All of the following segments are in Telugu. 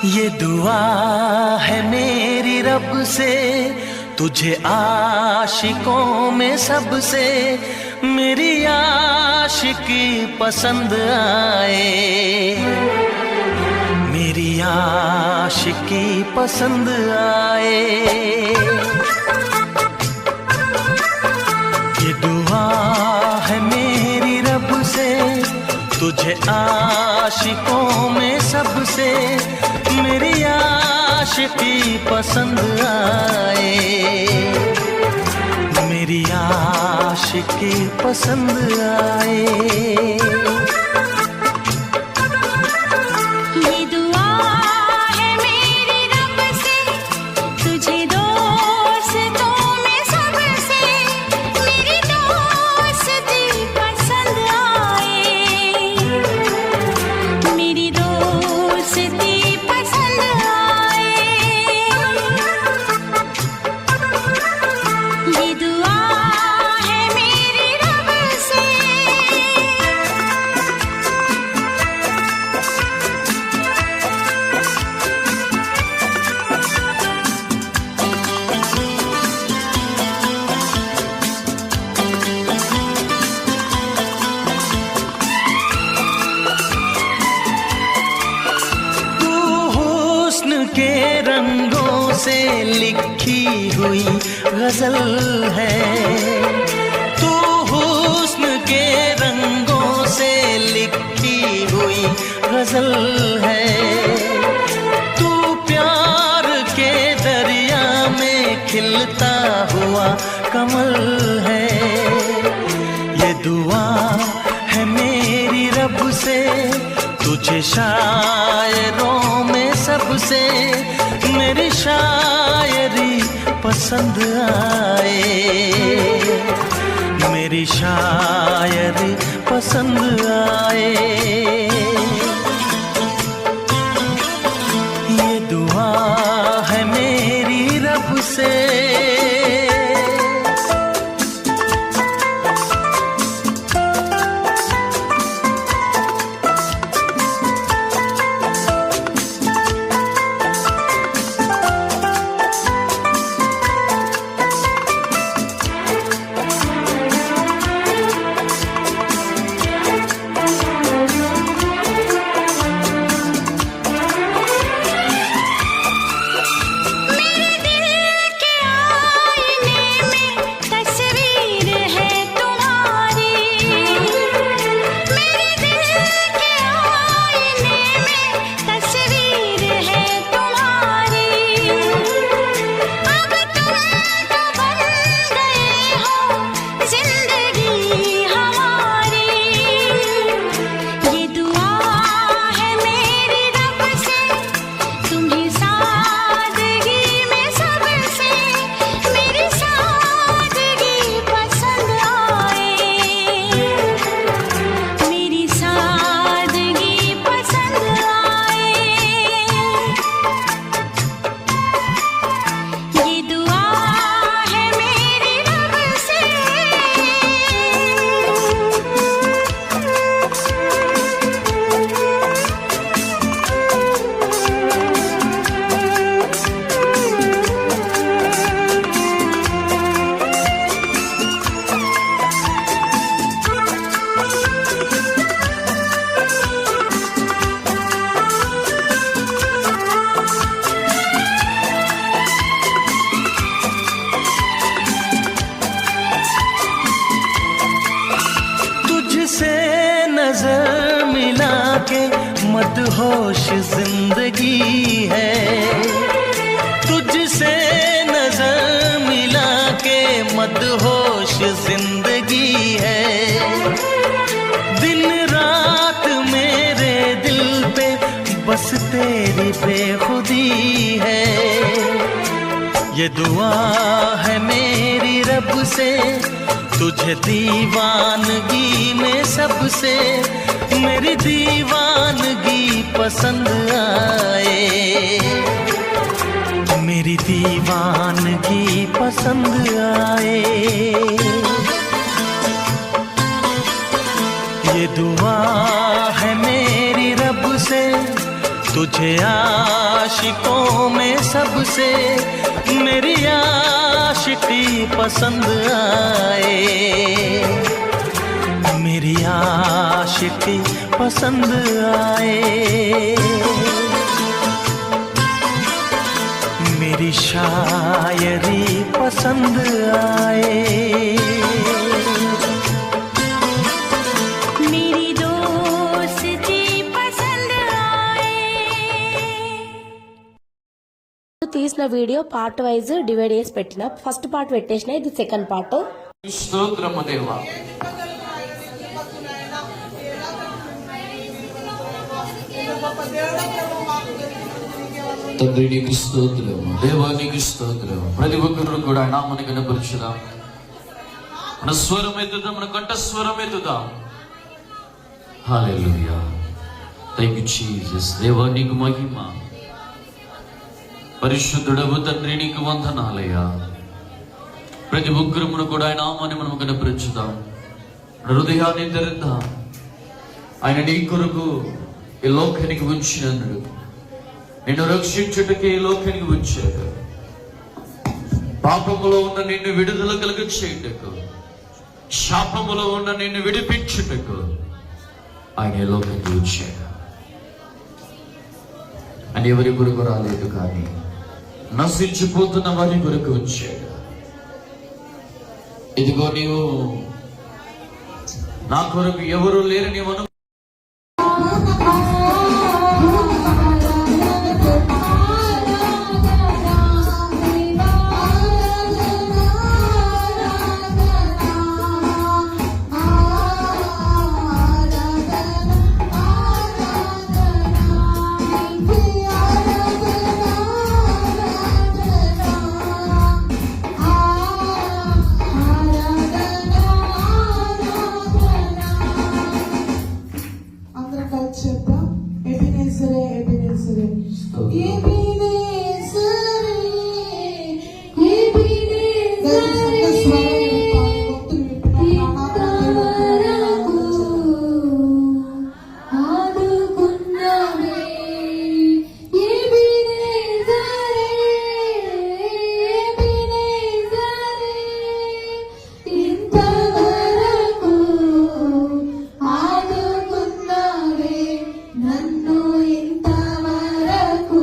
ये दुआ है मेरी रब से, तुझे आशिकों में सबसे मेरी आशिकी पसंद आए, मेरी आशिकी पसंद आए। ये दुआ है मेरी रब से, तुझे आशिकों में सबसे मेरी आशिकी पसंद आए, मेरी आशिकी पसंद आए। के रंगों से लिखी हुई गजल है, तू हुस्न के रंगों से लिखी हुई गजल है, तू प्यार के दरिया में खिलता हुआ कमल है। ये दुआ है मेरी रब से, तुझे शायरों में सबसे मेरी शायरी पसंद आए, मेरी शायरी पसंद आए। ये दुआ है मेरी रब से। नजर मिला के मदहोश जिंदगी है, तुझसे नजर मिला के मदहोश जिंदगी है। दिन रात मेरे दिल पे बस तेरी बेखुदी है। ये दुआ है मेरी रब से, तुझे दीवानगी में सबसे मेरी दीवानगी पसंद आए, मेरी दीवानगी पसंद आए। ये दुआ है मेरी रब से, तुझे आशिकों में सबसे मेरी आशिकी पसंद आए, मेरी आशिकी पसंद आए, मेरी शायरी पसंद आए, मेरी दोस्ती पसंद आए। తీసిన వీడియో పార్ట్ వైజ్ డివైడ్ చేసి పెట్టిన. ఫస్ట్ పార్ట్ పెట్టేసిన, ఇది సెకండ్ పార్ట్. స్తోత్రము దేవా. తండ్రి నీకు స్తోత్రము, దేవా నీకు స్తోత్రము. ప్రతి ఒక్కరు కూడా ఆయన నామమును కనపరచుదాం. మన స్వరం ఎత్తుదాం, మన కంఠస్వరం ఎత్తుదాం. హల్లెలూయా. Thank you Jesus. దేవా నీకు మహిమ. పరిశుద్ధుడవు తండ్రి నీకు వందనాలయ్యా. ప్రతి ఒక్కరును కూడా ఆయన నామాన్ని మనం కనపరచుదాం. హృదయాన్ని తెరుద్దాం. ఆయన నీ కొరకు ఈ లోకానికి వచ్చినందుడు, నిన్ను రక్షించుటకే ఈ లోకానికి వచ్చాడు. పాపములో ఉన్న నిన్ను విడుదల కలుగ చేయుటకు, శాపములో ఉన్న నిన్ను విడిపించుటకు ఆయన ఈ లోకానికి వచ్చాడు. అని ఎవరి కొరకు రాలేదు, కానీ నశించిపోతున్న వారి కొరకు వచ్చాడు. ఇదిగో నీవు నా కొరకు ఎవరు లేరు నీవను చెప్తాం. ఎబినేజరే ఎబినేజరే ఎబినేజరే ఎబినేజరే ఆదుకున్నావే ఎబినేజరే ఎబినేజరే ఇంతవరకు ఆదుకున్నావే నన్ను ఇంతవరకు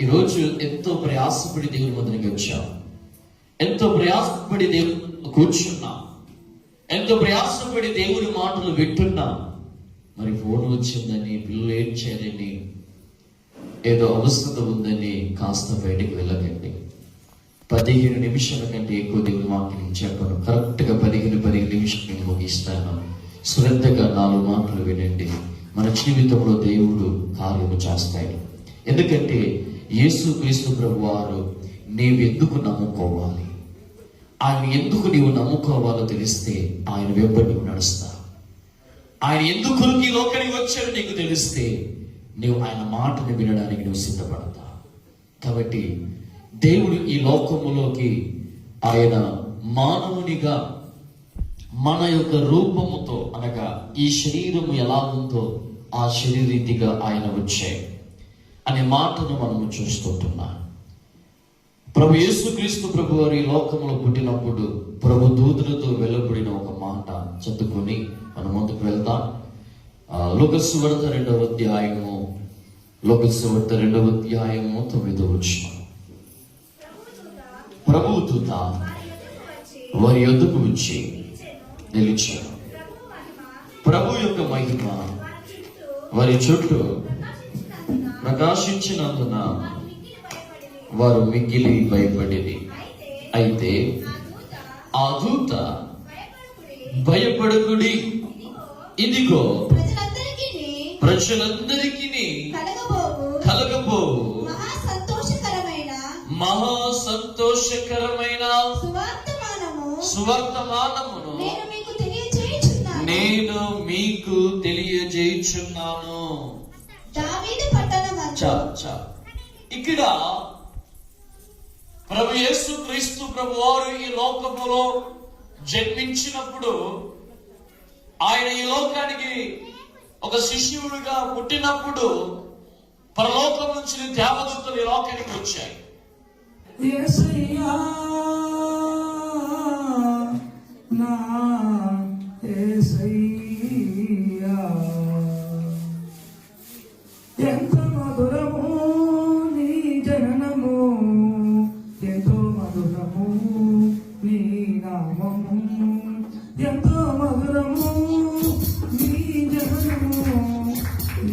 ఈరోజు ఎంతో ప్రయాసపడి దేవుని మందిరికి వచ్చాం, ఎంతో ప్రయాసపడి దేవుని కూర్చున్నాం, ఎంతో ప్రయాసపడి దేవుని మాటలు వింటున్నాం. మరి ఫోన్ వచ్చిందని, పిల్లలు ఏం చేయాలని, ఏదో అవసరత ఉందని కాస్త బయటికి వెళ్ళకండి. 15 నిమిషాల కంటే ఎక్కువ దేవుని వాక్యం చెప్పను. కరెక్ట్గా 15 నిమిషాలు నేను ముగిస్తాను. శ్రద్ధగా 4 మాటలు వినండి. మన జీవితంలో దేవుడు కార్యము చేస్తాడు. ఎందుకంటే యేసుక్రీస్తు ప్రభు వారు నీవెందుకు నమ్ముకోవాలి, ఆయన ఎందుకు నీవు నమ్ముకోవాలో తెలిస్తే ఆయన వెంబడి నీవు నడుస్తా. ఆయన ఎందుకు ఈ లోకానికి వచ్చాడో నీకు తెలిస్తే నీవు ఆయన మాటను వినడానికి నువ్వు సిద్ధపడతా. కాబట్టి దేవుడు ఈ లోకములోకి ఆయన మానవునిగా మన యొక్క రూపముతో, అనగా ఈ శరీరము ఎలా ఉందో ఆ శరీరీతిగా ఆయన వచ్చాయి అనే మాటను మనము చూస్తుంటున్నాం. ప్రభు యేసుక్రీస్తు ప్రభు వారి లోకంలో పుట్టినప్పుడు ప్రభు దూతలతో వెలువడిన ఒక మాట చదువుకొని మనం ముందుకు వెళ్దాం. లోకసు వార్త 2వ అధ్యాయము 9వ వచనం. ప్రభువు దూత వారి యొద్దకు వచ్చి నిలిచాను. ప్రభు యొక్క మహిమ వారి చుట్టూ ప్రకాశించినందున వారు మిక్కిలి భయపడేది. అయితే ఆ దూత భయపడకుడి, ఇదిగో ప్రజలందరికీ కలగబోవు మహా సంతోషకరమైన సువర్తమానమును నేను మీకు తెలియజేయుచున్నాను. ఇక్కడ ప్రభు యేసు క్రీస్తు ప్రభు వారు ఈ లోకములో జన్మించినప్పుడు, ఆయన ఈ లోకానికి ఒక శిష్యుడిగా పుట్టినప్పుడు పరలోకం నుంచి దేవదూతలు ఈ లోకానికి వచ్చాయి. యేసయ్యా నా యేసయ్యా, ఎంత మధురము నీ జననము, ఎంతో మధురము నీ నామము, ఎంతో మధురము నీ జననము,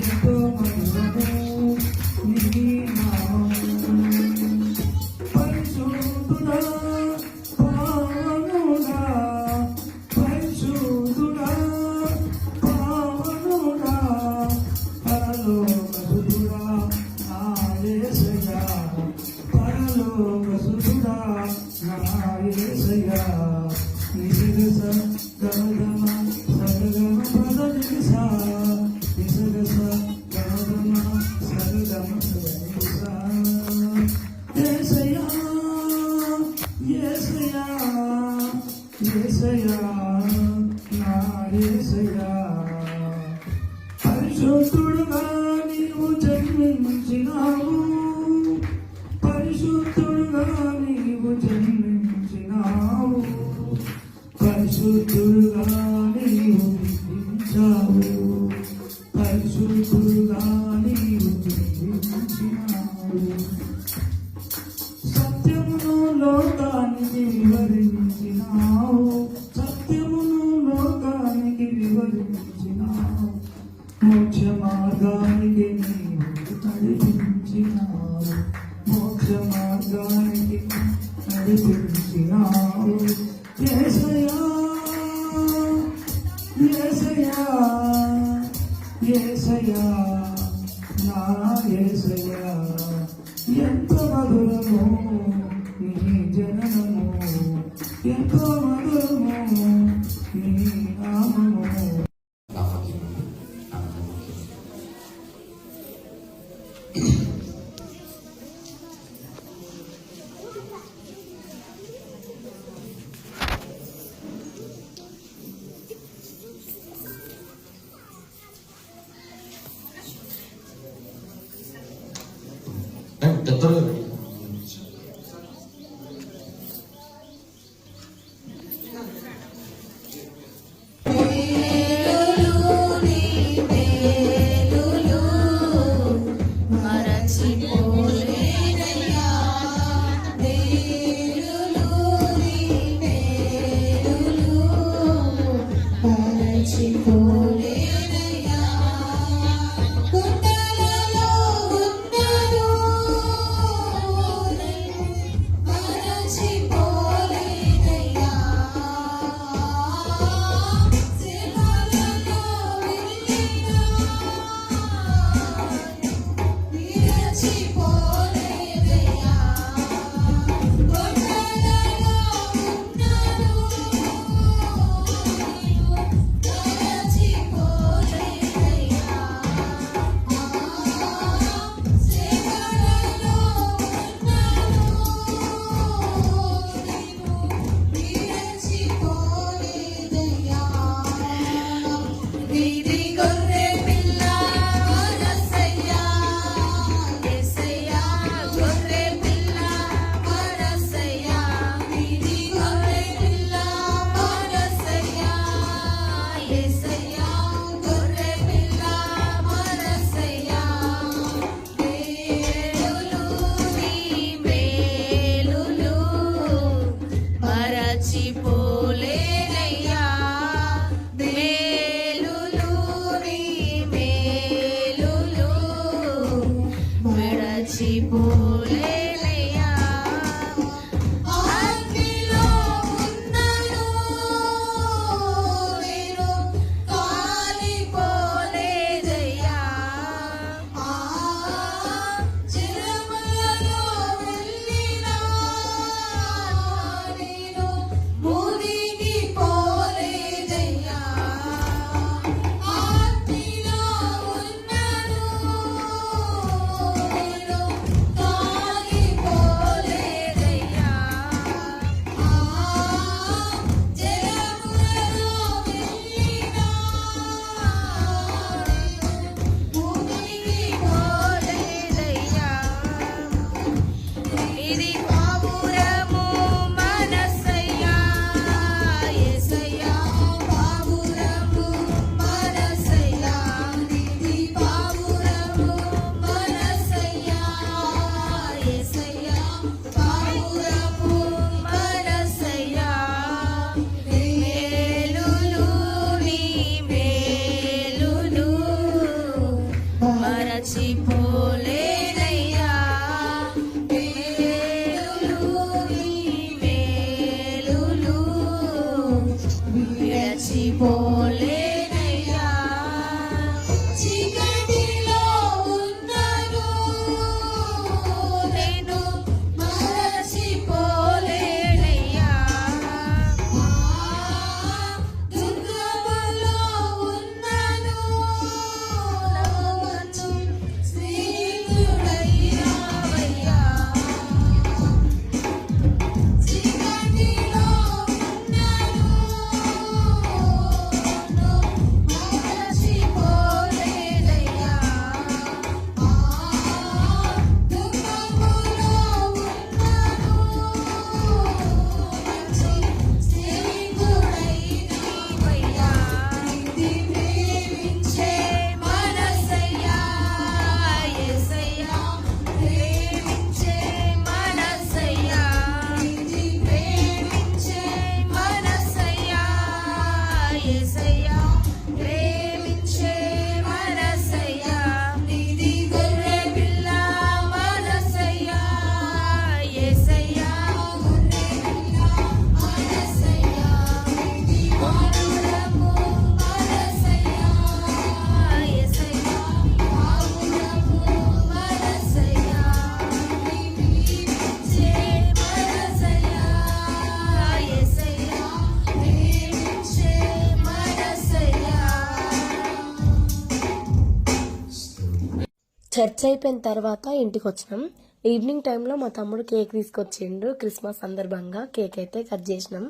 ఎంతో మధురము నీ నామము. పరిశుద్ధుడా పావనుడా, పరిశుద్ధుడా పావనుడా, పరలోకసుతుడా నా యేసయ్యా, పరలోకసుతుడా నా యేసయ్యా. నిజగస గమగమ సగగమ పదనిస, నిజగస గమగమ సగగమ పదనిస. యేసయ్యా యేసయ్యా యేసయ్యా నా యేసయ్యా, పరిశుద్ధుడుగా నీవు జన్మించినావు, పరిశుద్ధుడుగా నీవు జన్మించినావు, పరిశుద్ధుడుగా నీవు జన్మించావు, పరిశుద్ధుడుగా నీవు జన్మించినావు. సత్యమును లోకానికి వివరించినావు, సత్యమును లోకానికి వివరించినావు, మోక్ష మార్గానికి నీవు నడిపించినావు, మోక్ష మార్గానికి నడిపించినావు. యేసయ్యా యేసయ్యా యేసయ్యా నా యేసయ్యా, ఎంత మధురము నీ జననము, ఎంతో మధురము నీ నామము. మరచిపోలేనయ్యా, మరచిపోలేనయ్యా అగ్నిలో ఉన్నను నేను కాలిపోలేదయ్యా చిరమలలో వెళ్ళినా నేను మునిగిపోలేదయ్యా అగ్నిలో ఉన్నను నేను కాలిపోలేదయ్యా జలములలో వెళ్ళినా మునిగిపోలేదయ్యా ఇది పావురము మనసయ్యా యేసయ్యా పావురము మనసయ్యా ఇది పావురము మనసయ్యా యేసయ్యా పావురము మనసయ్యా మేలులు నీ మేలులు మరచిపోలేనయ్యా మేలులు నీ మేలులు విడచిపోలేనయ్యా చీకటిలో ఉన్నను నేను మరచిపోలేనయ్యా దుర్గములో ఉన్నను నన్ను స్నేహితుడయ్యావయ్యా చీకటిలో ఉన్నను మరచిపోలేనయ్యా దుర్గములో ఉన్నను స్నేహితుడయ్యావయ్యా ఇది ప్రేమించే మనసయ్యా యేసయ్యా ప్రేమించే మనసయ్యా ఇది ప్రేమించే మనసయ్యా యేసయ్యా ప్రేమించే మనసయ్యా ఇది గొర్రె పిల్ల మనసయ్యా యేసయ్యా మనసయ్యా ఇది పావురము మనసయ్యా యేసయ్యా పావురము మనసయ్యా ప్రేమించే మనసయ్యా యేసయ్యా ప్రేమించే మనసయ్యా చర్చ్ అయిపోయిన తర్వాత ఇంటికి వచ్చినాం. ఈవినింగ్ టైంలో మా తమ్ముడు కేక్ తీసుకొచ్చిండు. క్రిస్మస్ సందర్భంగా కేక్ అయితే కట్ చేసినాం.